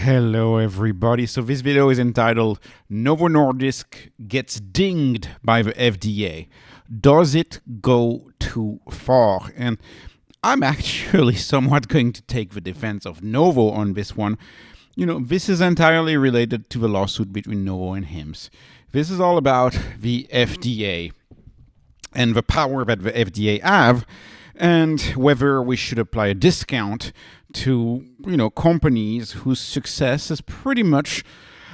Hello everybody. So this video is entitled Novo Nordisk gets dinged by the FDA. Does it go too far? And I'm actually somewhat going to take the defense of Novo on this one. This is entirely related to the lawsuit between Novo and HIMS. This is all about the FDA and the power that the FDA have, and whether we should apply a discount to companies whose success is pretty much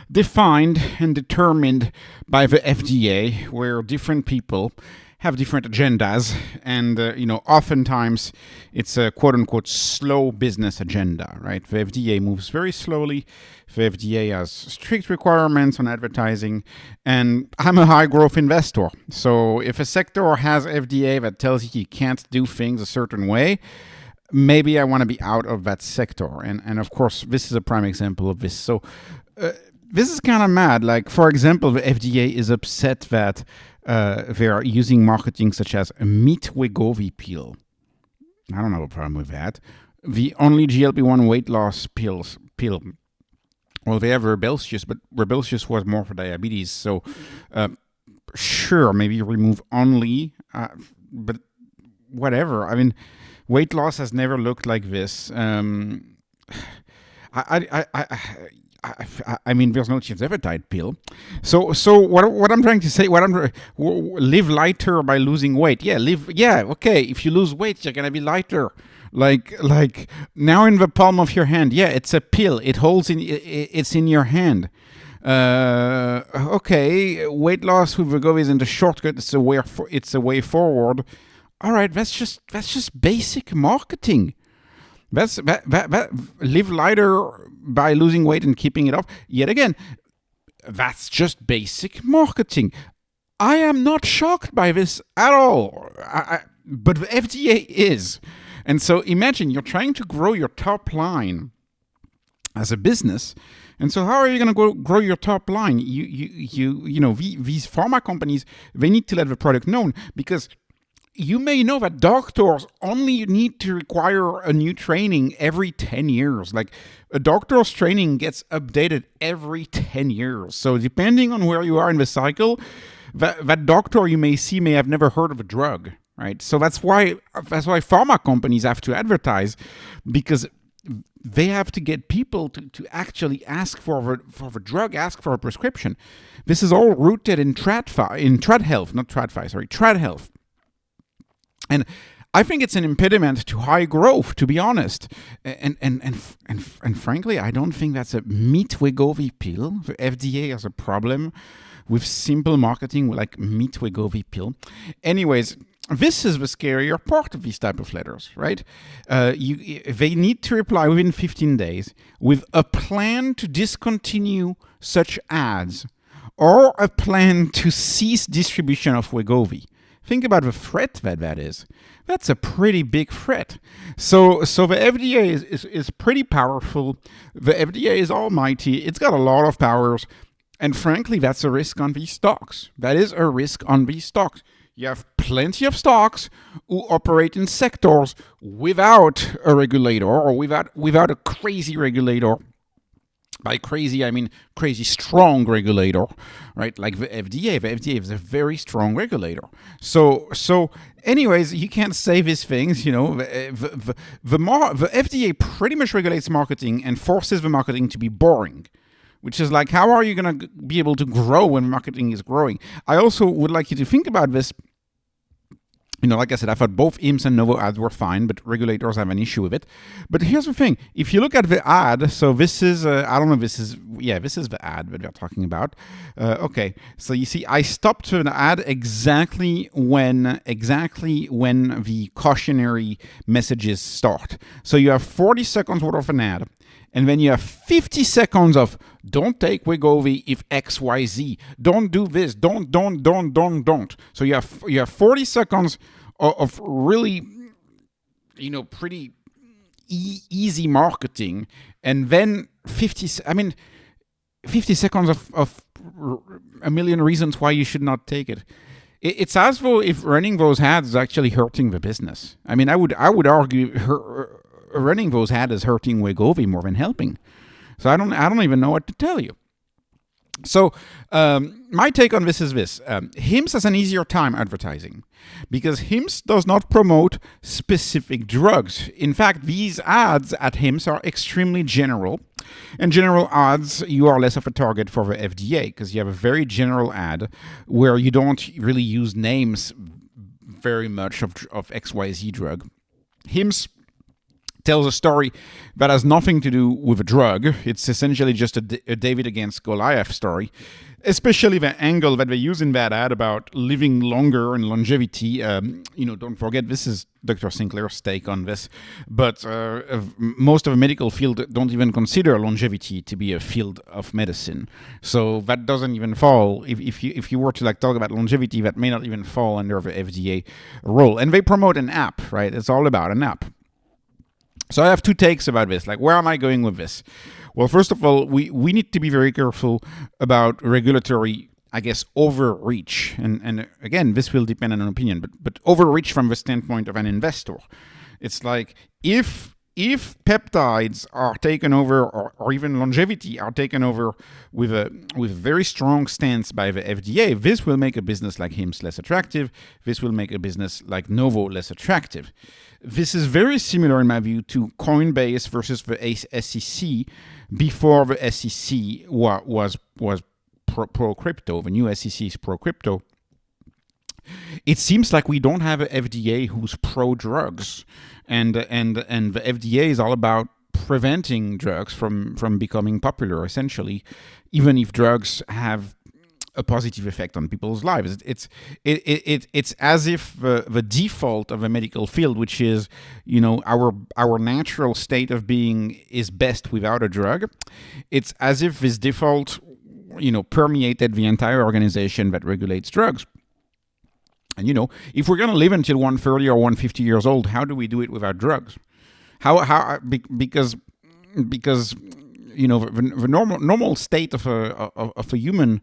defined and determined by the FDA, where different people have different agendas, and oftentimes it's a quote-unquote slow business agenda, right? The FDA moves very slowly. The FDA has strict requirements on advertising, and I'm a high-growth investor. So if a sector has FDA that tells you can't do things a certain way, maybe I want to be out of that sector. And of course, this is a prime example of this. So this is kind of mad. Like, for example, the FDA is upset that they are using marketing such as a meat Wegovy pill. I don't have a problem with that. The only GLP-1 weight loss pill. Well, they have Rebelsius, but Rebelsius was more for diabetes. So sure, maybe remove only, but whatever. I mean, weight loss has never looked like this. I mean, there's no tirzepatide pill. So what I'm trying to say, live lighter by losing weight. Okay. If you lose weight, you're gonna be lighter. Like now in the palm of your hand. Yeah, it's a pill. It's in your hand. Okay, weight loss with Wegovy isn't a shortcut. It's a way forward. All right, that's just basic marketing. Live lighter by losing weight and keeping it off. Yet again, that's just basic marketing. I am not shocked by this at all. But the FDA is. And so imagine you're trying to grow your top line as a business. And so how are you going to grow your top line? These pharma companies, they need to let the product known, because you may know that doctors only need to require a new training every 10 years. Like, a doctor's training gets updated every 10 years. So depending on where you are in the cycle, that doctor you may see may have never heard of a drug, right? So that's why pharma companies have to advertise, because they have to get people to actually ask for the drug, ask for a prescription. This is all rooted in trad health. And I think it's an impediment to high growth, to be honest. And frankly, I don't think that's a meat Wegovy pill. The FDA has a problem with simple marketing like meat Wegovy pill. Anyways, this is the scarier part of these type of letters, right? They need to reply within 15 days with a plan to discontinue such ads or a plan to cease distribution of Wegovy. Think about the threat that is. That's a pretty big threat. So the FDA is pretty powerful. The FDA is almighty. It's got a lot of powers. And frankly, that's a risk on these stocks. That is a risk on these stocks. You have plenty of stocks who operate in sectors without a regulator, or without a crazy regulator. By crazy, I mean crazy strong regulator, right? Like the FDA. The FDA is a very strong regulator. So anyways, you can't say these things. The FDA pretty much regulates marketing and forces the marketing to be boring, which is like, how are you going to be able to grow when marketing is growing? I also would like you to think about this. Like I said, I thought both HIMS and Novo ads were fine, but regulators have an issue with it. But here's the thing. If you look at the ad, so this is, this is the ad that we're talking about. Okay, so you see, I stopped the ad exactly when the cautionary messages start. So you have 40 seconds worth of an ad, and then you have 50 seconds of don't take Wegovy if XYZ. Don't do this. Don't. So you have 40 seconds of really, pretty easy marketing, and then 50 seconds of a million reasons why you should not take it. It's as though if running those ads is actually hurting the business. I mean, I would argue running those ads is hurting Wegovy more than helping. So I don't even know what to tell you. So my take on this is this. HIMS has an easier time advertising because HIMS does not promote specific drugs. In fact, these ads at HIMS are extremely general. And general ads, you are less of a target for the FDA because you have a very general ad where you don't really use names very much of XYZ drug. HIMS tells a story that has nothing to do with a drug. It's essentially just a David against Goliath story, especially the angle that they use in that ad about living longer and longevity. Don't forget, this is Dr. Sinclair's take on this, but most of the medical field don't even consider longevity to be a field of medicine. So that doesn't even fall. If you were to talk about longevity, that may not even fall under the FDA role. And they promote an app, right? It's all about an app. So I have two takes about this. Where am I going with this? Well, first of all, we need to be very careful about regulatory, overreach. And again, this will depend on an opinion, but overreach from the standpoint of an investor. It's if peptides are taken over, or even longevity are taken over with a very strong stance by the FDA, this will make a business like HIMS less attractive. This will make a business like Novo less attractive. This is very similar, in my view, to Coinbase versus the SEC before the SEC was pro-crypto. The new SEC is pro-crypto. It seems like we don't have an FDA who's pro-drugs, and the FDA is all about preventing drugs from becoming popular, essentially, even if drugs have a positive effect on people's lives. It's as if the default of a medical field, which is our natural state of being, is best without a drug. It's as if this default permeated the entire organization that regulates drugs. And if we're going to live until 130 or 150 years old, how do we do it without drugs? Because the normal state of a human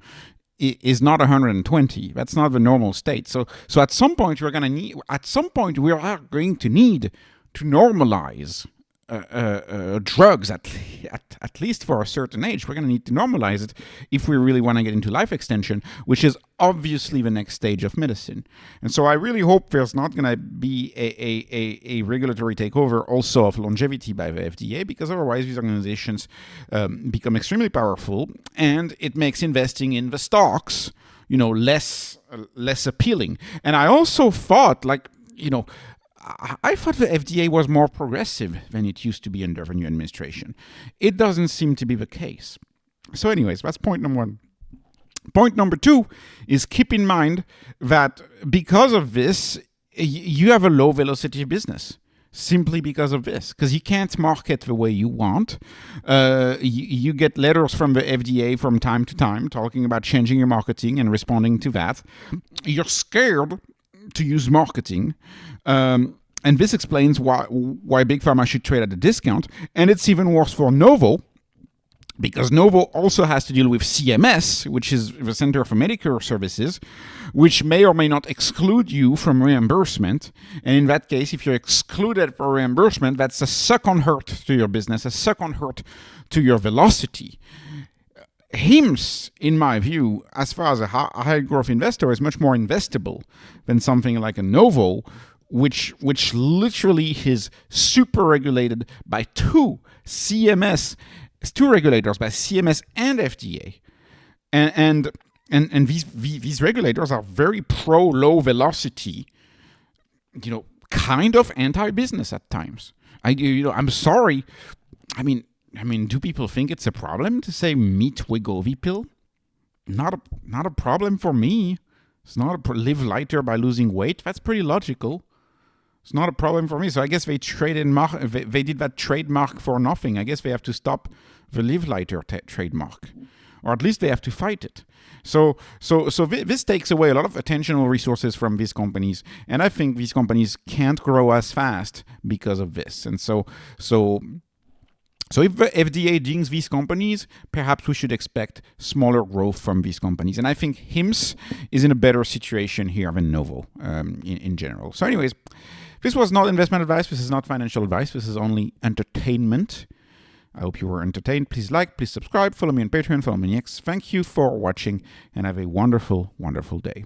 is not 120. That's not the normal state. So at some point we are going to need to normalize drugs at least for a certain age. We're going to need to normalize it if we really want to get into life extension, which is obviously the next stage of medicine. And so I really hope there's not going to be a regulatory takeover also of longevity by the FDA, because otherwise these organizations become extremely powerful, and it makes investing in the stocks less appealing. And I also thought I thought the FDA was more progressive than it used to be under the new administration. It doesn't seem to be the case. So anyways, that's point number one. Point number two is keep in mind that because of this, you have a low velocity business. Simply because of this, because you can't market the way you want. You get letters from the FDA from time to time talking about changing your marketing and responding to that. You're scared to use marketing. And this explains why Big Pharma should trade at a discount. And it's even worse for Novo, because Novo also has to deal with CMS, which is the Center for Medicare Services, which may or may not exclude you from reimbursement. And in that case, if you're excluded for reimbursement, that's a second hurt to your business, a second hurt to your velocity. HIMS, in my view, as far as a high growth investor, is much more investable than something like a Novo, which literally is super regulated by two regulators, by CMS and FDA, and these regulators are very pro low velocity, kind of anti-business at times. I'm sorry. I mean, do people think it's a problem to say meet Wegovy pill? Not a problem for me. It's not live lighter by losing weight. That's pretty logical. It's not a problem for me. So I guess they they did that trademark for nothing. I guess they have to stop the live lighter trademark, or at least they have to fight it. So this takes away a lot of attentional resources from these companies, and I think these companies can't grow as fast because of this. And so if the FDA dings these companies, perhaps we should expect smaller growth from these companies. And I think HIMS is in a better situation here than Novo in general. So anyways, this was not investment advice. This is not financial advice. This is only entertainment. I hope you were entertained. Please like, please subscribe, follow me on Patreon, follow me on X. Thank you for watching, and have a wonderful, wonderful day.